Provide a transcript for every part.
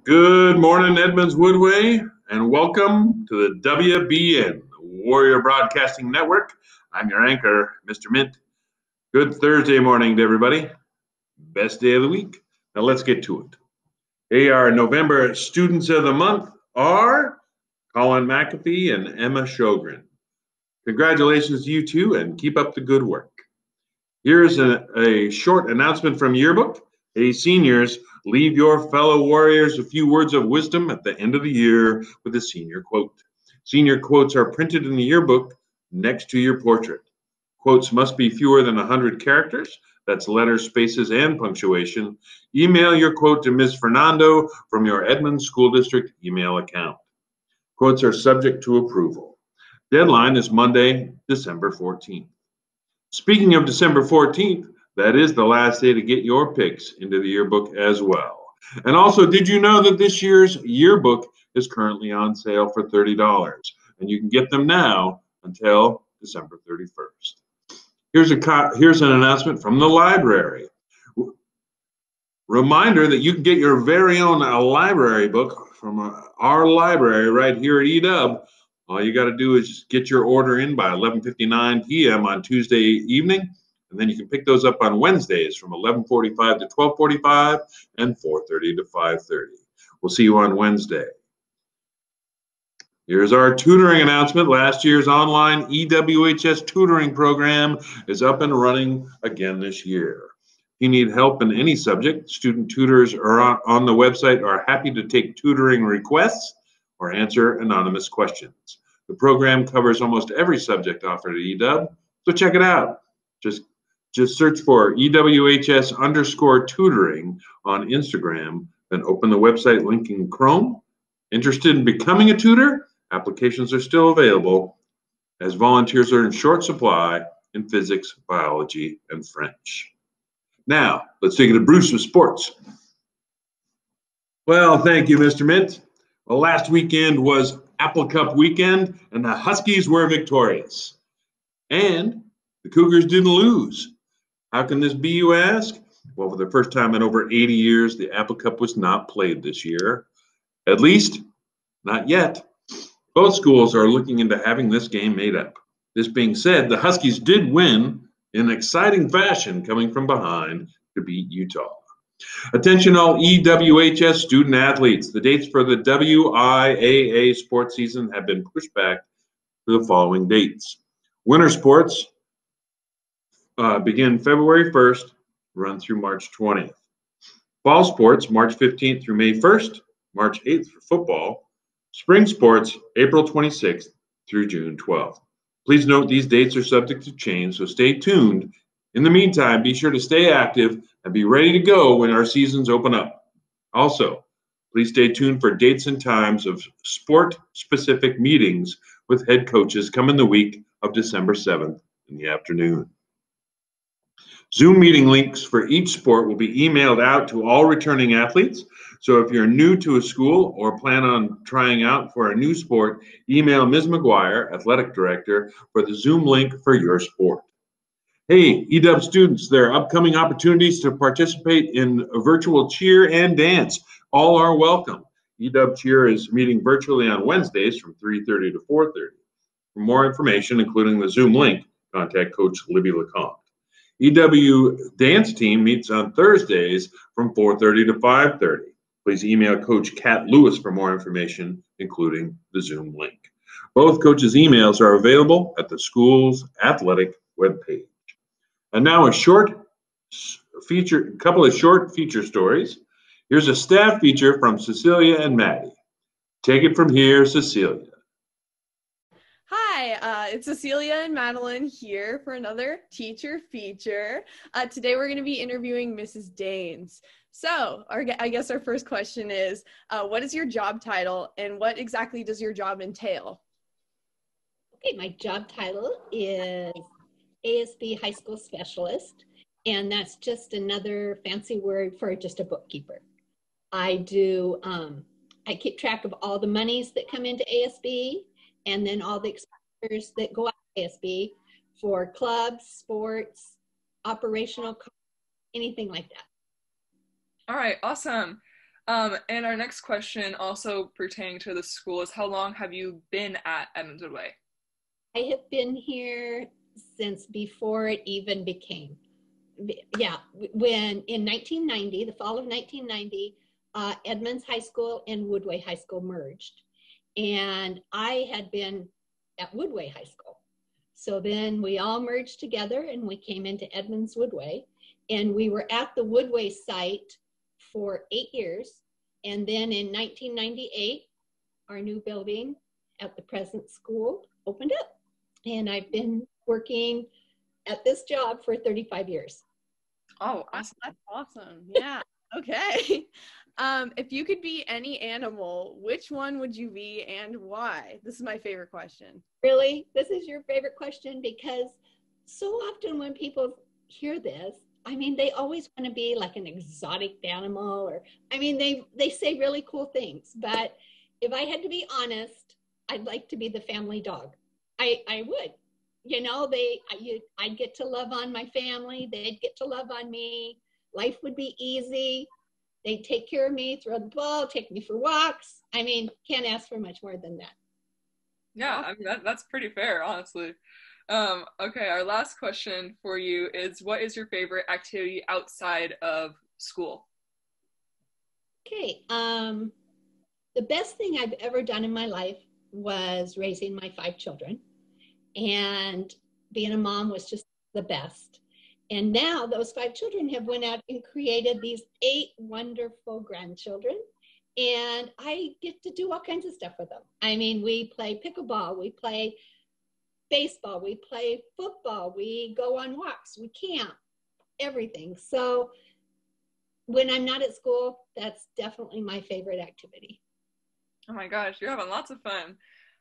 Good morning, Edmonds Woodway, and welcome to the WBN, Warrior Broadcasting Network. I'm your anchor, Mr. Mint. Good Thursday morning to everybody. Best day of the week. Now let's get to it. Hey, our November Students of the Month are Colin McAfee and Emma Sjogren. Congratulations to you two, and keep up the good work. Here's a short announcement from Yearbook. Hey, seniors, leave your fellow warriors a few words of wisdom at the end of the year with a senior quote. Senior quotes are printed in the yearbook next to your portrait. Quotes must be fewer than 100 characters. That's letters, spaces, and punctuation. Email your quote to Ms. Fernando from your Edmonds School District email account. Quotes are subject to approval. Deadline is Monday, December 14th. Speaking of December 14th, that is the last day to get your picks into the yearbook as well. And also, did you know that this year's yearbook is currently on sale for $30? And you can get them now until December 31st. Here's an announcement from the library. Reminder that you can get your very own library book from our library right here at EW. All you got to do is get your order in by 11:59 p.m. on Tuesday evening, and then you can pick those up on Wednesdays from 11:45 to 12:45 and 4:30 to 5:30. We'll see you on Wednesday. Here's our tutoring announcement. Last year's online EWHS tutoring program is up and running again this year. If you need help in any subject, student tutors are on the website are happy to take tutoring requests or answer anonymous questions. The program covers almost every subject offered at EW, so check it out. Just search for EWHS_tutoring on Instagram, then open the website link in Chrome. Interested in becoming a tutor? Applications are still available as volunteers are in short supply in physics, biology, and French. Now, let's take it to Bruce with sports. Well, thank you, Mr. Mint. Well, last weekend was Apple Cup weekend, and the Huskies were victorious. And the Cougars didn't lose. How can this be, you ask? Well, for the first time in over 80 years, the Apple Cup was not played this year. At least, not yet. Both schools are looking into having this game made up. This being said, the Huskies did win in exciting fashion, coming from behind to beat Utah. Attention all EWHS student athletes. The dates for the WIAA sports season have been pushed back to the following dates. Winter sports begin February 1st, run through March 20th. Fall sports, March 15th through May 1st, March 8th for football. Spring sports, April 26th through June 12th. Please note these dates are subject to change, so stay tuned. In the meantime, be sure to stay active and be ready to go when our seasons open up. Also, please stay tuned for dates and times of sport-specific meetings with head coaches coming the week of December 7th in the afternoon. Zoom meeting links for each sport will be emailed out to all returning athletes. So if you're new to a school or plan on trying out for a new sport, email Ms. McGuire, Athletic Director, for the Zoom link for your sport. Hey, EW students, there are upcoming opportunities to participate in virtual cheer and dance. All are welcome. EW Cheer is meeting virtually on Wednesdays from 3:30 to 4:30. For more information, including the Zoom link, contact Coach Libby Lecomte. EW Dance Team meets on Thursdays from 4:30 to 5:30. Please email Coach Kat Lewis for more information, including the Zoom link. Both coaches' emails are available at the school's athletic webpage. And now a couple of short feature stories. Here's a staff feature from Cecilia and Maddie. Take it from here, Cecilia. Hi, it's Cecilia and Madeline here for another teacher feature. Today we're going to be interviewing Mrs. Daines. So I guess our first question is, what is your job title and what exactly does your job entail? Okay, my job title is ASB High School Specialist, and that's just another fancy word for just a bookkeeper. I keep track of all the monies that come into ASB and then all the expenditures that go out to ASB for clubs, sports, operational, anything like that. All right, awesome. And our next question, also pertaining to the school, is how long have you been at Edmonds Woodway? I have been here since before it even became. Yeah, when in 1990, the fall of 1990, Edmonds High School and Woodway High School merged. And I had been at Woodway High School. So then we all merged together and we came into Edmonds Woodway. And we were at the Woodway site for 8 years. And then in 1998, our new building at the present school opened up. And I've been working at this job for 35 years. Oh, awesome. That's awesome. Yeah. Okay. If you could be any animal, which one would you be and why? This is my favorite question. Really? This is your favorite question? Because so often when people hear this, I mean, they always want to be like an exotic animal, or, I mean, they say really cool things. But if I had to be honest, I'd like to be the family dog. I would. You know, I'd get to love on my family. They'd get to love on me. Life would be easy. They'd take care of me, throw the ball, take me for walks. I mean, can't ask for much more than that. Yeah, I mean, that's pretty fair, honestly. Okay, our last question for you is, what is your favorite activity outside of school? Okay, the best thing I've ever done in my life was raising my 5 children. And being a mom was just the best. And now those 5 children have went out and created these 8 wonderful grandchildren. And I get to do all kinds of stuff with them. I mean, we play pickleball, we play baseball, we play football, we go on walks, we camp, everything. So when I'm not at school, that's definitely my favorite activity. Oh my gosh, you're having lots of fun.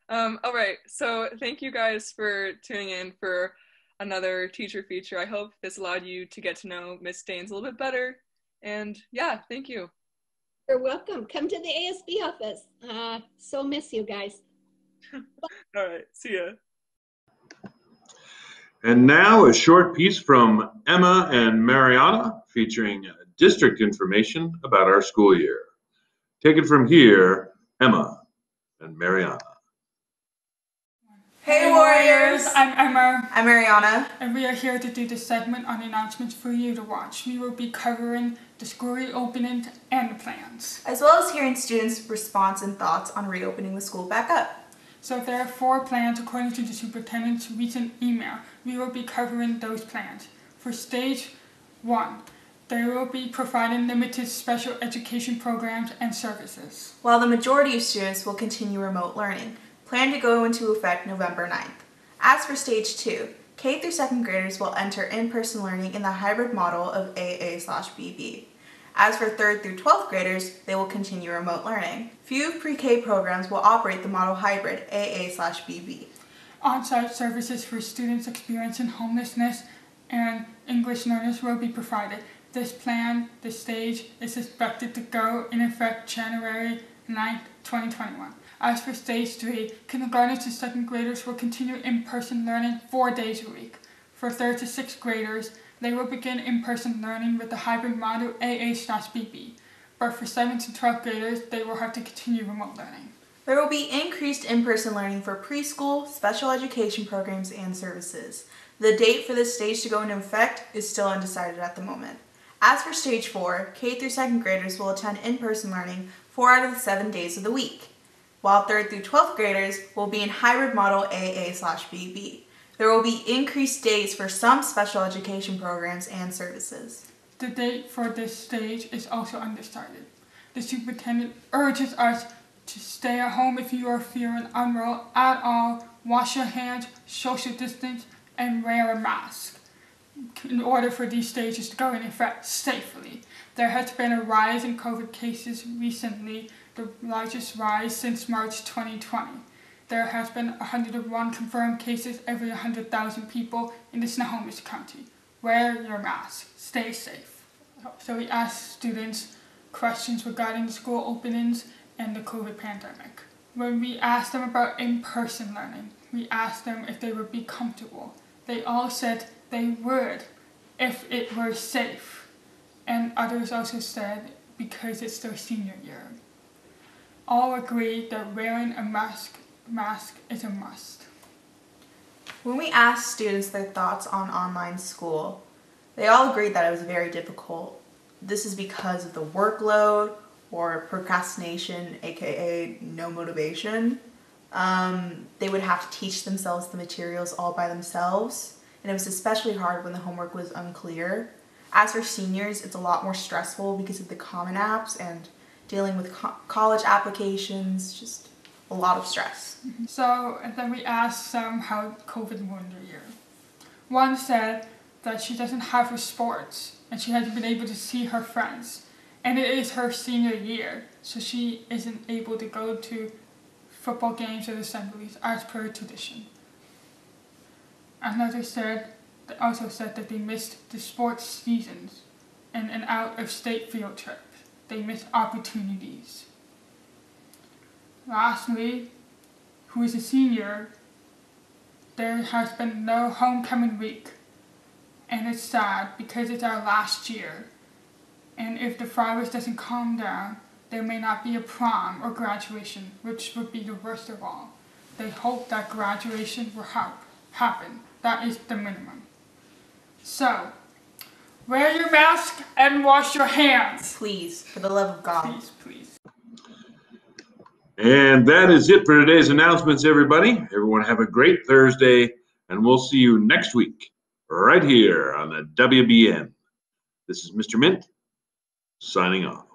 All right, so thank you guys for tuning in for another teacher feature. I hope this allowed you to get to know Miss Daines a little bit better. And yeah, thank you. You're welcome. Come to the ASB office. So miss you guys. All right, see ya. And now a short piece from Emma and Mariana featuring district information about our school year. Take it from here, Emma and Mariana. Hey Warriors! I'm Emma. I'm Mariana. And we are here to do the segment on announcements for you to watch. We will be covering the school reopening and the plans. As well as hearing students' response and thoughts on reopening the school back up. So there are 4 plans according to the superintendent's recent email. We will be covering those plans. For stage 1, they will be providing limited special education programs and services. While the majority of students will continue remote learning, planned to go into effect November 9th. As for stage 2, K through 2nd graders will enter in-person learning in the hybrid model of AA/BB. As for 3rd through 12th graders, they will continue remote learning. Few pre-K programs will operate the model hybrid AA/BB. On-site services for students experiencing homelessness and English learners will be provided. This plan, the stage, is expected to go in effect January 9th, 2021. As for stage 3, kindergarten to 2nd graders will continue in-person learning 4 days a week. For 3rd to 6th graders, they will begin in-person learning with the hybrid model AA/BB. But for 7th to 12th graders, they will have to continue remote learning. There will be increased in-person learning for preschool, special education programs, and services. The date for this stage to go into effect is still undecided at the moment. As for stage 4, K through 2nd graders will attend in-person learning 4 out of the 7 days of the week, while 3rd through 12th graders will be in hybrid model AA/BB. There will be increased days for some special education programs and services. The date for this stage is also undecided. The superintendent urges us to stay at home if you are feeling unwell at all, wash your hands, social distance, and wear a mask in order for these stages to go in effect safely. There has been a rise in COVID cases recently, the largest rise since March 2020. There has been 101 confirmed cases every 100,000 people in the Snohomish County. Wear your mask. Stay safe. So we asked students questions regarding the school openings and the COVID pandemic. When we asked them about in-person learning, we asked them if they would be comfortable. They all said they would if it were safe. And others also said because it's their senior year. All agree that wearing a mask is a must. When we asked students their thoughts on online school, they all agreed that it was very difficult. This is because of the workload or procrastination, aka no motivation. They would have to teach themselves the materials all by themselves, and it was especially hard when the homework was unclear. As for seniors, it's a lot more stressful because of the Common Apps and dealing with college applications, just a lot of stress. So, and then we asked some how COVID won their year. One said that she doesn't have her sports and she hasn't been able to see her friends. And it is her senior year, so she isn't able to go to football games or assemblies as per tradition. Another also said that they missed the sports seasons and an out-of-state field trip. They missed opportunities. Lastly, who is a senior, there has been no homecoming week. And it's sad because it's our last year. And if the virus doesn't calm down, there may not be a prom or graduation, which would be the worst of all. They hope that graduation will happen. That is the minimum. So, wear your mask and wash your hands. Please, for the love of God. Please, please. And that is it for today's announcements, everybody. Everyone have a great Thursday, and we'll see you next week right here on the WBN. This is Mr. Mint signing off.